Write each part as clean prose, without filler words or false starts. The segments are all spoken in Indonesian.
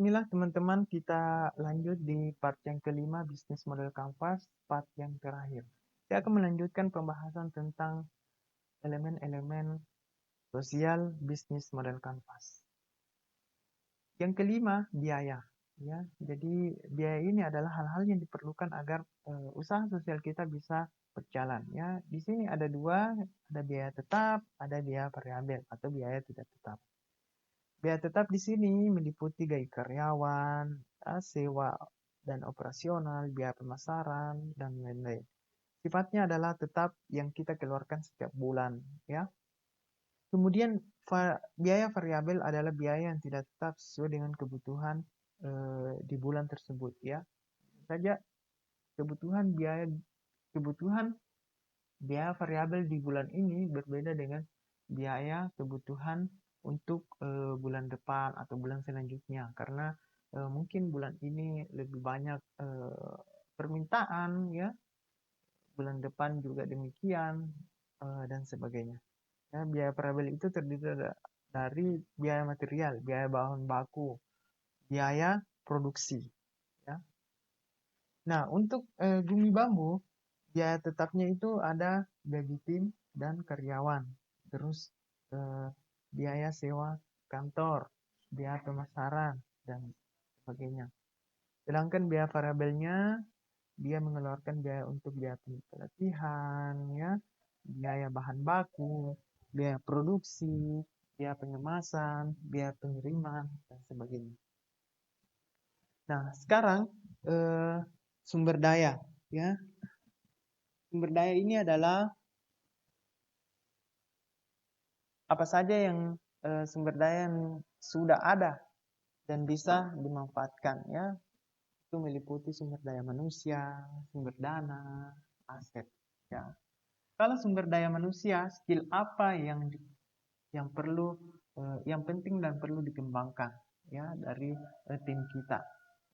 Bismillah teman-teman, kita lanjut di part yang kelima, bisnis model kanvas, part yang terakhir. Saya akan melanjutkan pembahasan tentang elemen-elemen sosial bisnis model kanvas. Yang kelima, biaya. Ya, jadi biaya ini adalah hal-hal yang diperlukan agar usaha sosial kita bisa berjalan. Ya, di sini ada dua, ada biaya tetap, ada biaya variabel atau biaya tidak tetap. Biaya tetap di sini meliputi gaji karyawan, sewa dan operasional, biaya pemasaran, dan lain-lain. Sifatnya adalah tetap yang kita keluarkan setiap bulan, ya. Kemudian biaya variabel adalah biaya yang tidak tetap sesuai dengan kebutuhan di bulan tersebut, ya. Saja kebutuhan biaya variabel di bulan ini berbeda dengan biaya kebutuhan untuk bulan depan atau bulan selanjutnya, karena mungkin bulan ini lebih banyak permintaan, ya, bulan depan juga demikian, dan sebagainya. Ya, biaya variabel itu terdiri dari biaya material, biaya bahan baku, biaya produksi, ya. Nah, untuk Bumi Bambu, biaya tetapnya itu ada gaji tim dan karyawan, terus biaya sewa kantor, biaya pemasaran, dan sebagainya. Sedangkan biaya variabelnya, dia mengeluarkan biaya untuk biaya pelatihan, ya, biaya bahan baku, biaya produksi, biaya pengemasan, biaya pengiriman, dan sebagainya. Nah, sekarang sumber daya, ya. Sumber daya ini adalah apa saja yang sumber daya yang sudah ada dan bisa dimanfaatkan, ya. Itu meliputi sumber daya manusia, sumber dana, aset, ya. Kalau sumber daya manusia, skill apa yang perlu yang penting dan perlu dikembangkan, ya, dari tim kita,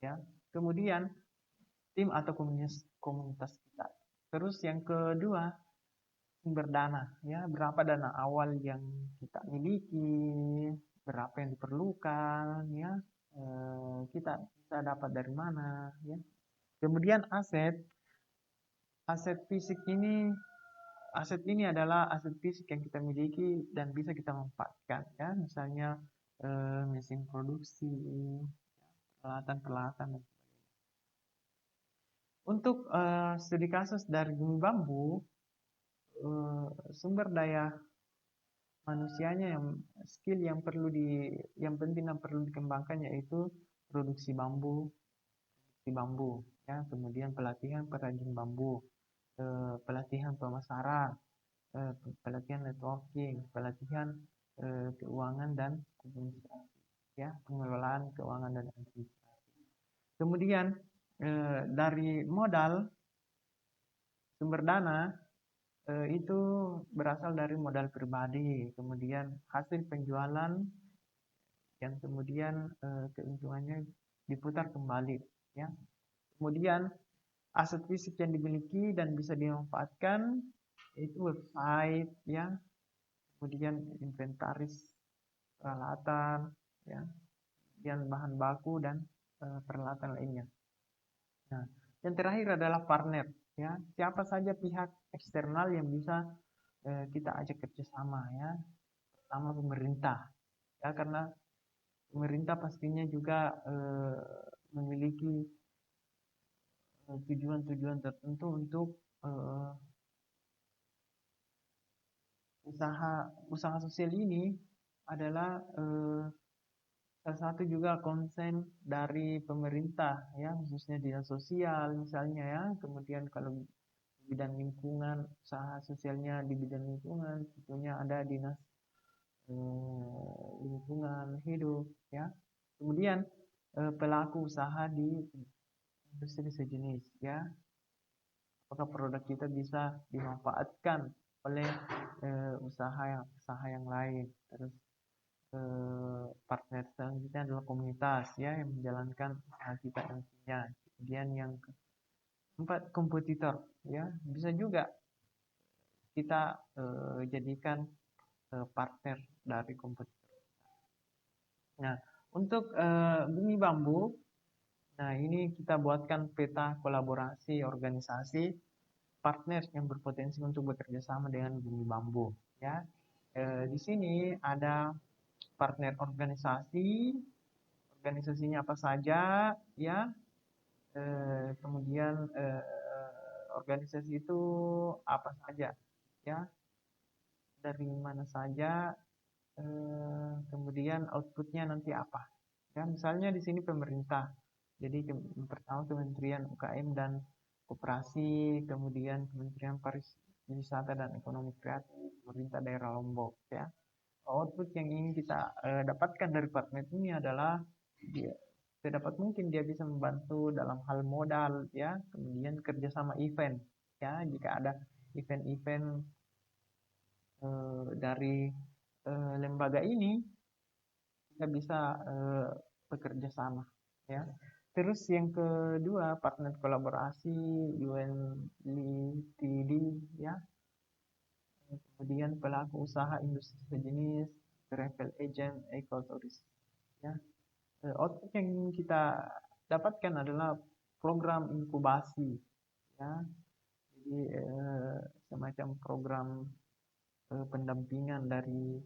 ya. Kemudian tim atau komunitas kita. Terus yang kedua, sumber dana, ya, berapa dana awal yang kita miliki, berapa yang diperlukan, ya, kita bisa dapat dari mana, ya. Kemudian aset fisik ini, aset ini adalah aset fisik yang kita miliki dan bisa kita manfaatkan, ya, misalnya mesin produksi, peralatan-peralatan. Untuk studi kasus dari Bumi Bambu, sumber daya manusianya yang skill yang penting dan perlu dikembangkan yaitu produksi bambu, ya, kemudian pelatihan perajin bambu, pelatihan pemasaran, pelatihan networking, pelatihan keuangan dan administrasi, ya, pengelolaan keuangan dan administrasi. Kemudian dari modal sumber dana itu berasal dari modal pribadi, kemudian hasil penjualan yang kemudian keuntungannya diputar kembali, ya. Kemudian aset fisik yang dimiliki dan bisa dimanfaatkan itu website, ya, kemudian inventaris peralatan, ya, kemudian bahan baku dan peralatan lainnya. Nah, yang terakhir adalah partner, ya, siapa saja pihak eksternal yang bisa kita ajak kerjasama, ya. Pertama pemerintah, ya, karena pemerintah pastinya juga memiliki tujuan-tujuan tertentu untuk usaha sosial ini adalah salah satu juga konsen dari pemerintah, ya, khususnya dinas sosial misalnya, ya. Kemudian kalau bidang lingkungan, usaha sosialnya di bidang lingkungan, tentunya ada dinas lingkungan hidup, ya. Kemudian pelaku usaha di industri sejenis, ya, apakah produk kita bisa dimanfaatkan oleh usaha yang lain. Terus partner selanjutnya adalah komunitas, ya, yang menjalankan usaha kita nantinya. Kemudian yang keempat kompetitor, ya, bisa juga kita jadikan partner dari kompetitor. Nah, Untuk Bumi Bambu, nah ini kita buatkan peta kolaborasi organisasi partner yang berpotensi untuk bekerja sama dengan Bumi Bambu. Ya, di sini ada partner organisasi, organisasinya apa saja, ya. Kemudian organisasi itu apa saja, ya, dari mana saja, kemudian outputnya nanti apa. Ya, misalnya di sini pemerintah. Jadi pertama Kementerian UKM dan Koperasi, kemudian Kementerian Pariwisata dan Ekonomi Kreatif, pemerintah daerah Lombok. Ya, output yang ingin kita dapatkan dari partner ini adalah dia sedapat mungkin dia bisa membantu dalam hal modal, ya, kemudian kerjasama event, ya, jika ada event-event dari lembaga ini kita bisa bekerja sama, ya. Terus yang kedua partner kolaborasi UNLTD, ya, kemudian pelaku usaha industri sejenis, travel agent, ekoturis, ya. Output yang kita dapatkan adalah program inkubasi, ya. Jadi semacam program pendampingan dari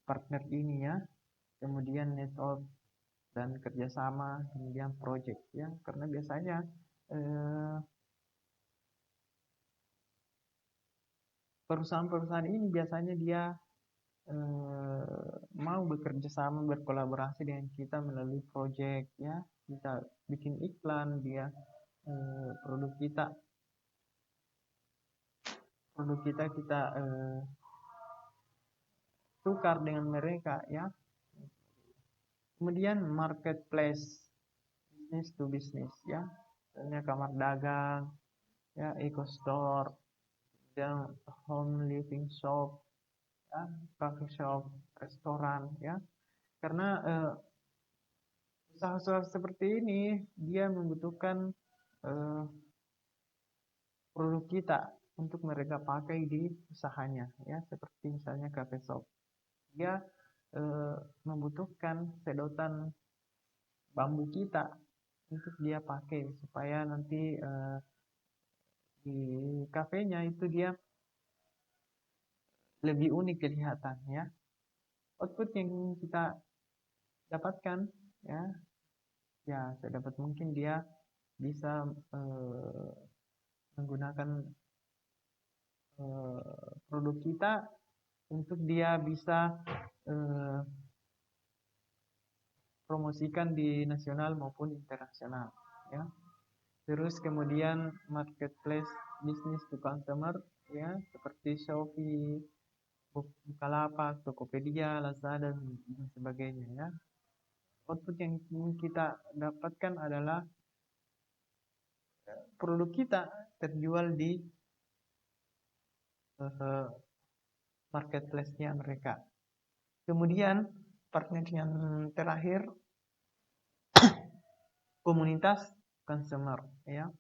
partner ini, ya. Kemudian network dan kerjasama, kemudian project, ya. Karena biasanya perusahaan-perusahaan ini biasanya dia mau bekerja sama berkolaborasi dengan kita melalui project, ya. Kita bikin iklan, dia produk kita kita tukar dengan mereka, ya. Kemudian marketplace, business to business, ya. Misalnya kamar dagang, ya, eco store, kemudian home living shop, ya, coffee shop, restoran, ya. Karena usaha-usaha seperti ini dia membutuhkan produk kita untuk mereka pakai di usahanya, ya, seperti misalnya cafe shop. Dia membutuhkan sedotan bambu kita untuk dia pakai supaya nanti di kafenya itu dia lebih unik kelihatannya. Output yang kita dapatkan, ya, ya sedapat mungkin dia bisa menggunakan produk kita untuk dia bisa promosikan di nasional maupun internasional, ya. Terus kemudian marketplace business to consumer, ya, seperti Shopee, Bukalapak, Tokopedia, Lazada dan sebagainya, ya. Output yang kita dapatkan adalah produk kita terjual di marketplace-nya mereka. Kemudian partner yang terakhir komunitas consumer, ya.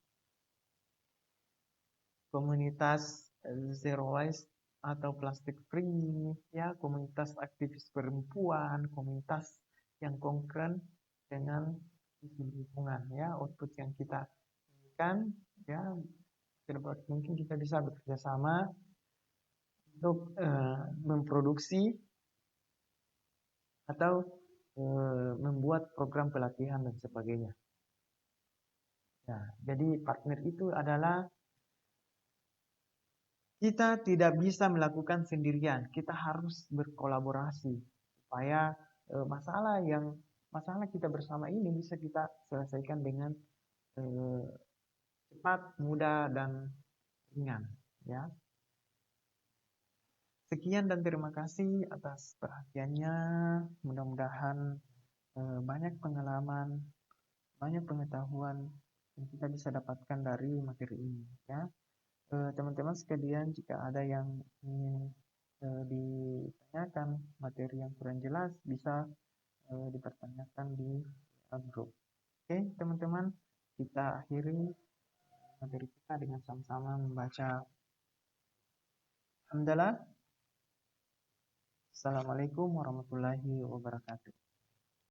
Komunitas zero waste atau plastic free, ya, komunitas aktivis perempuan, komunitas yang konkret dengan isu lingkungan, ya. Output yang kita inginkan, ya, sedapat mungkin kita bisa bekerja sama untuk memproduksi atau membuat program pelatihan dan sebagainya. Nah, jadi partner itu adalah kita tidak bisa melakukan sendirian, kita harus berkolaborasi supaya masalah kita bersama ini bisa kita selesaikan dengan cepat, mudah, dan ringan, ya. Sekian dan terima kasih atas perhatiannya. Mudah-mudahan banyak pengalaman, banyak pengetahuan yang kita bisa dapatkan dari materi ini, ya. Teman-teman sekalian, jika ada yang ingin ditanyakan materi yang kurang jelas, bisa dipertanyakan di grup. Oke, teman-teman, kita akhiri materi kita dengan sama-sama membaca hamdalah Assalamualaikum warahmatullahi wabarakatuh.